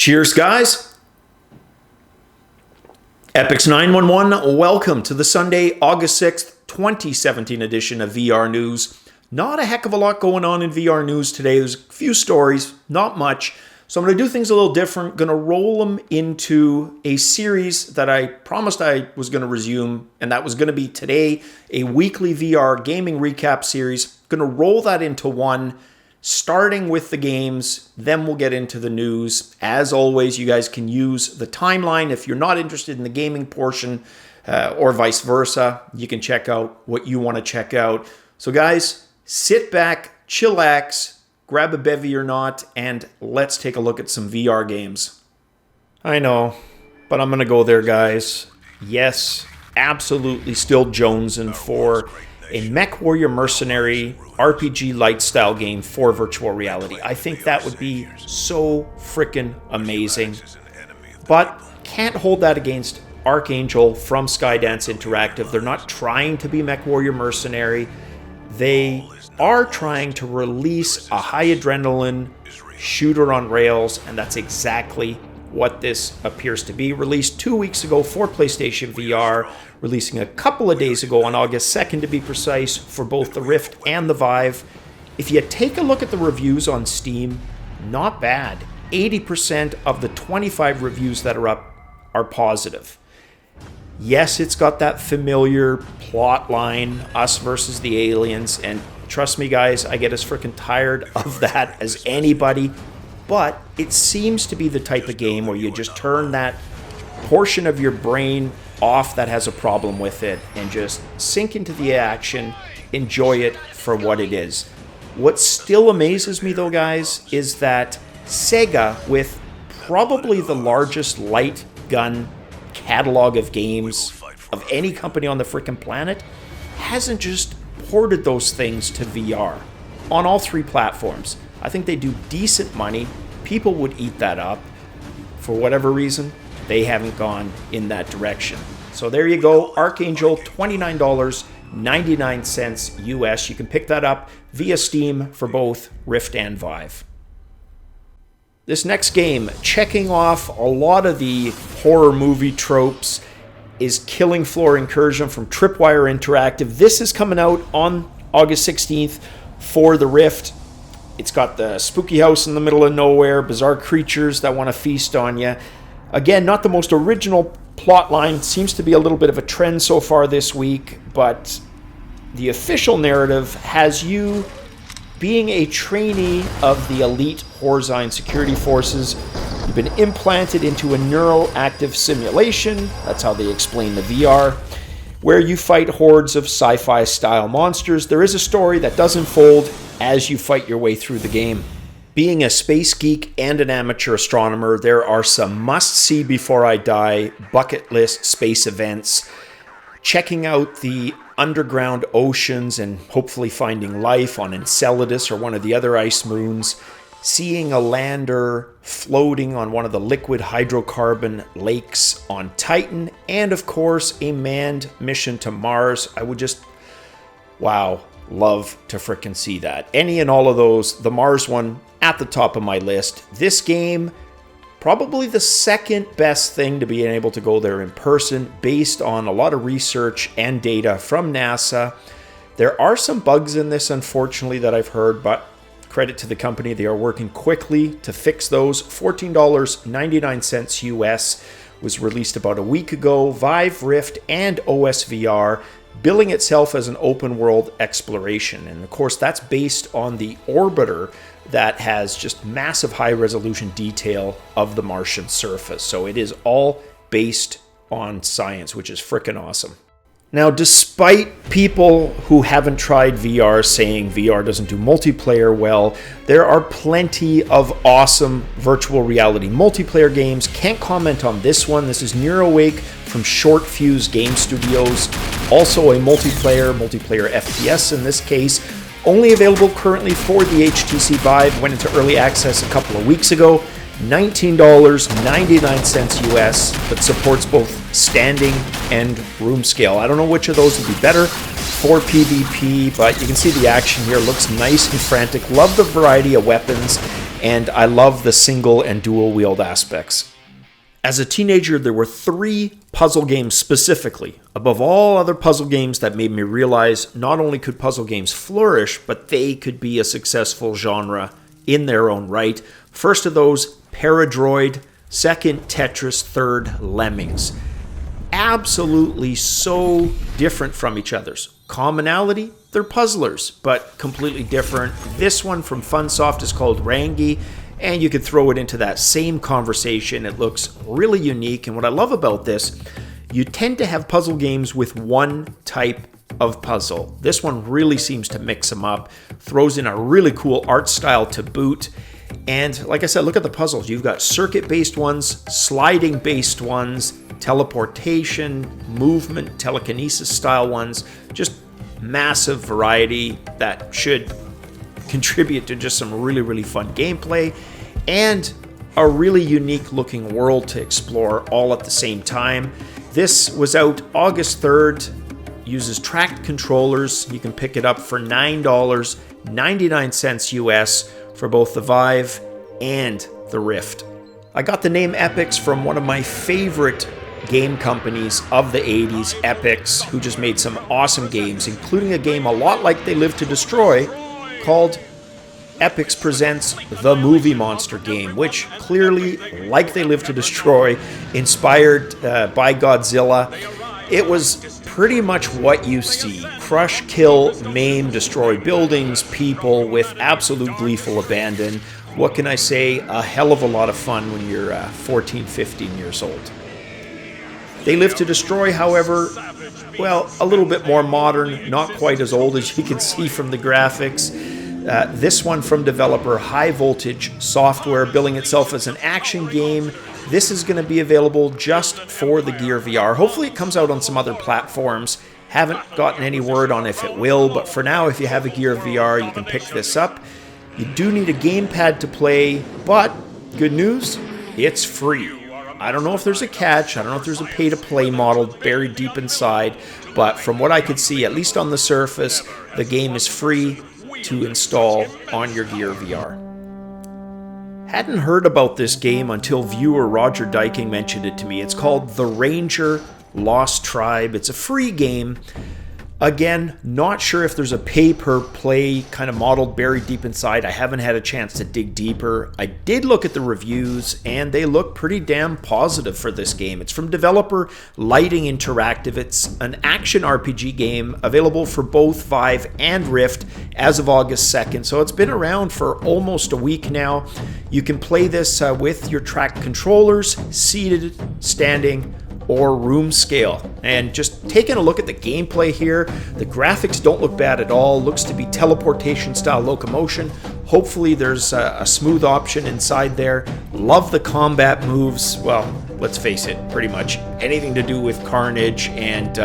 Cheers, guys. Epix 911, welcome to the Sunday, August 6th, 2017 edition of VR News. Not a heck of a lot going on in VR News today. There's a few stories, not much. So I'm going to do things a little different. Going to roll them into a series that I promised I was going to resume, and that was going to be today, a weekly VR gaming recap series. Going to roll that into one, starting with the games, then we'll get into the news. As always, you guys can use the timeline if you're not interested in the gaming portion, or vice versa. You can check out what you want to check out. So guys, sit back, chillax, grab a bevy or not, and let's take a look at some VR games. I know, but I'm going to go there, guys. Yes, absolutely still jonesing for a Mech Warrior Mercenary RPG light style game for virtual reality. I think that would be so freaking amazing. But can't hold that against Archangel from Skydance Interactive. They're not trying to be Mech Warrior Mercenary. They are trying to release a high adrenaline shooter on rails, and that's exactly what this appears to be. Released 2 weeks ago for PlayStation VR, releasing a couple of days ago on August 2nd to be precise for both the Rift and the Vive. If you take a look at the reviews on Steam, not bad. 80% of the 25 reviews that are up are positive. Yes, it's got that familiar plot line, us versus the aliens, and trust me guys, I get as freaking tired of that as anybody. But it seems to be the type of game where you just turn that portion of your brain off that has a problem with it and just sink into the action, enjoy it for what it is. What still amazes me though, guys, is that Sega, with probably the largest light gun catalog of games of any company on the freaking planet, hasn't just ported those things to VR on all three platforms. I think they do decent money. People would eat that up. For whatever reason, they haven't gone in that direction. So there you go. Archangel, $29.99 US. You can pick that up via Steam for both Rift and Vive. This next game, checking off a lot of the horror movie tropes, is Killing Floor Incursion from Tripwire Interactive. This is coming out on August 16th for the Rift. It's got the spooky house in the middle of nowhere, bizarre creatures that want to feast on you. Again, not the most original plot line. Seems to be a little bit of a trend so far this week, but the official narrative has you being a trainee of the elite Horzine security forces. You've been implanted into a neuroactive simulation. That's how they explain the VR, where you fight hordes of sci-fi style monsters. There is a story that does unfold as you fight your way through the game. Being a space geek and an amateur astronomer, there are some must-see before I die bucket list space events. Checking out the underground oceans and hopefully finding life on Enceladus or one of the other ice moons. Seeing a lander floating on one of the liquid hydrocarbon lakes on Titan. And of course, a manned mission to Mars. I would just, wow, love to frickin' see that. Any and all of those. The Mars one at the top of my list. This game, probably the second best thing to being able to go there in person based on a lot of research and data from NASA. There are some bugs in this, unfortunately, that I've heard, but credit to the company. They are working quickly to fix those. $14.99 US was released about a week ago. Vive, Rift, and OSVR, billing itself as an open world exploration. And of course, that's based on the orbiter that has just massive high resolution detail of the Martian surface. So it is all based on science, which is freaking awesome. Now, despite people who haven't tried VR saying VR doesn't do multiplayer well, there are plenty of awesome virtual reality multiplayer games. Can't comment on this one. This is Neurowake from Short Fuse Game Studios. Also a multiplayer FPS in this case. Only available currently for the HTC Vive. Went into early access a couple of weeks ago. $19.99 US, but supports both standing and room scale. I don't know which of those would be better for PvP, but you can see the action here looks nice and frantic. Love the variety of weapons and I love the single and dual wield aspects. As a teenager, there were 3 puzzle games specifically, above all other puzzle games, that made me realize not only could puzzle games flourish, but they could be a successful genre in their own right. First of those, Paradroid. Second, Tetris. Third, Lemmings. Absolutely so different from each other's. Commonality, they're puzzlers, but completely different. This one from Funsoft is called Rangi, and you could throw it into that same conversation. It looks really unique, and what I love about this, you tend to have puzzle games with one type of puzzle. This one really seems to mix them up, throws in a really cool art style to boot. And like I said, look at the puzzles. You've got circuit-based ones, sliding-based ones, teleportation, movement, telekinesis-style ones. Just massive variety that should contribute to just some really, really fun gameplay and a really unique-looking world to explore all at the same time. This was out August 3rd. Uses tracked controllers. You can pick it up for $9.99 US for both the Vive and the Rift. I got the name Epix from one of my favorite game companies of the 80s, Epix, who just made some awesome games, including a game a lot like They Live to Destroy called Epix Presents The Movie Monster Game, which clearly, like They Live to Destroy, inspired by Godzilla. It was pretty much what you see. Crush, kill, maim, destroy buildings, people with absolute gleeful abandon. What can I say? A hell of a lot of fun when you're 14, 15 years old. They Live to Destroy, however, well, a little bit more modern, not quite as old as you can see from the graphics. This one from developer High Voltage Software, billing itself as an action game. This is going to be available just for the Gear VR. Hopefully it comes out on some other platforms. Haven't gotten any word on if it will, but for now, if you have a Gear VR, you can pick this up. You do need a gamepad to play, but good news, it's free. I don't know if there's a catch. I don't know if there's a pay-to-play model buried deep inside, but from what I could see, at least on the surface, the game is free to install on your Gear VR. Hadn't heard about this game until viewer Roger Dyking mentioned it to me. It's called The Ranger Lost Tribe. It's a free game. Again, not sure if there's a pay-per-play kind of model buried deep inside. I haven't had a chance to dig deeper. I did look at the reviews, and they look pretty damn positive for this game. It's from developer Lighting Interactive. It's an action RPG game available for both Vive and Rift as of August 2nd, so it's been around for almost a week now. You can play this with your tracked controllers, seated, standing, or room scale. And just taking a look at the gameplay here, the graphics don't look bad at all. Looks to be teleportation style locomotion. Hopefully there's a smooth option inside there. Love the combat moves. Well, let's face it, pretty much anything to do with carnage and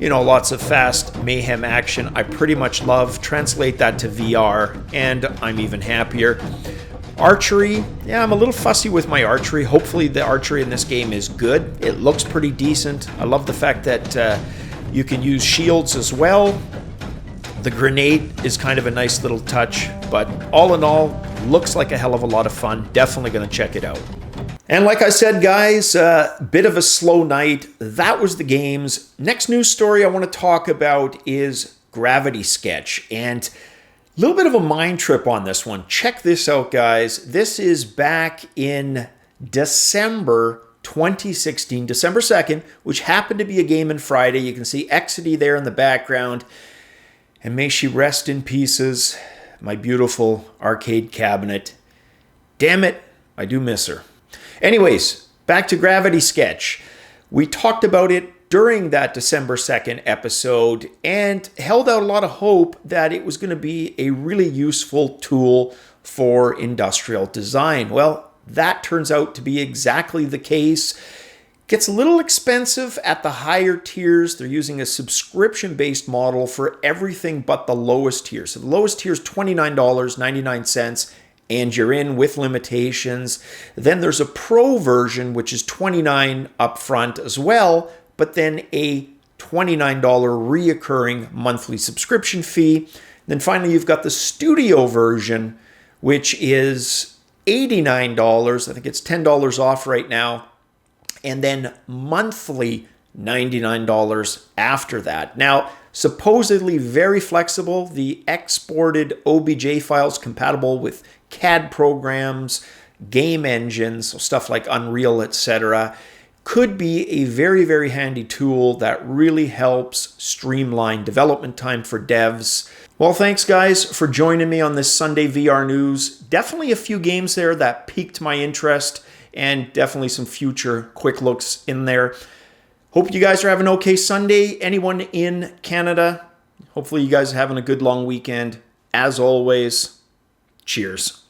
lots of fast mayhem action I pretty much love. Translate that to VR and I'm even happier. Archery, yeah, I'm a little fussy with my archery. Hopefully the archery in this game is good. It looks pretty decent. I love the fact that you can use shields as well. The grenade is kind of a nice little touch, but all in all, looks like a hell of a lot of fun. Definitely going to check it out. And like I said, guys, bit of a slow night. That was the games. Next news story I want to talk about is Gravity Sketch. And a little bit of a mind trip on this one. Check this out, guys. This is back in December 2016, December 2nd, which happened to be a Game and Friday. You can see Exidy there in the background. And may she rest in pieces, my beautiful arcade cabinet. Damn it, I do miss her. Anyways, back to Gravity Sketch. We talked about it during that December 2nd episode and held out a lot of hope that it was going to be a really useful tool for industrial design. Well, that turns out to be exactly the case. Gets a little expensive at the higher tiers. They're using a subscription-based model for everything but the lowest tier. So the lowest tier is $29.99, and you're in with limitations. Then there's a pro version, which is $29 upfront as well, but then a $29 reoccurring monthly subscription fee. Then finally, you've got the studio version, which is $89. I think it's $10 off right now. And then monthly $99 after that. Now, supposedly very flexible. The exported OBJ files compatible with CAD programs, game engines, so stuff like Unreal, etc. Could be a very, very handy tool that really helps streamline development time for devs. Well, thanks guys for joining me on this Sunday VR news. Definitely a few games there that piqued my interest, and definitely some future quick looks in there. Hope you guys are having an okay Sunday. Anyone in Canada, hopefully you guys are having a good long weekend. As always, cheers.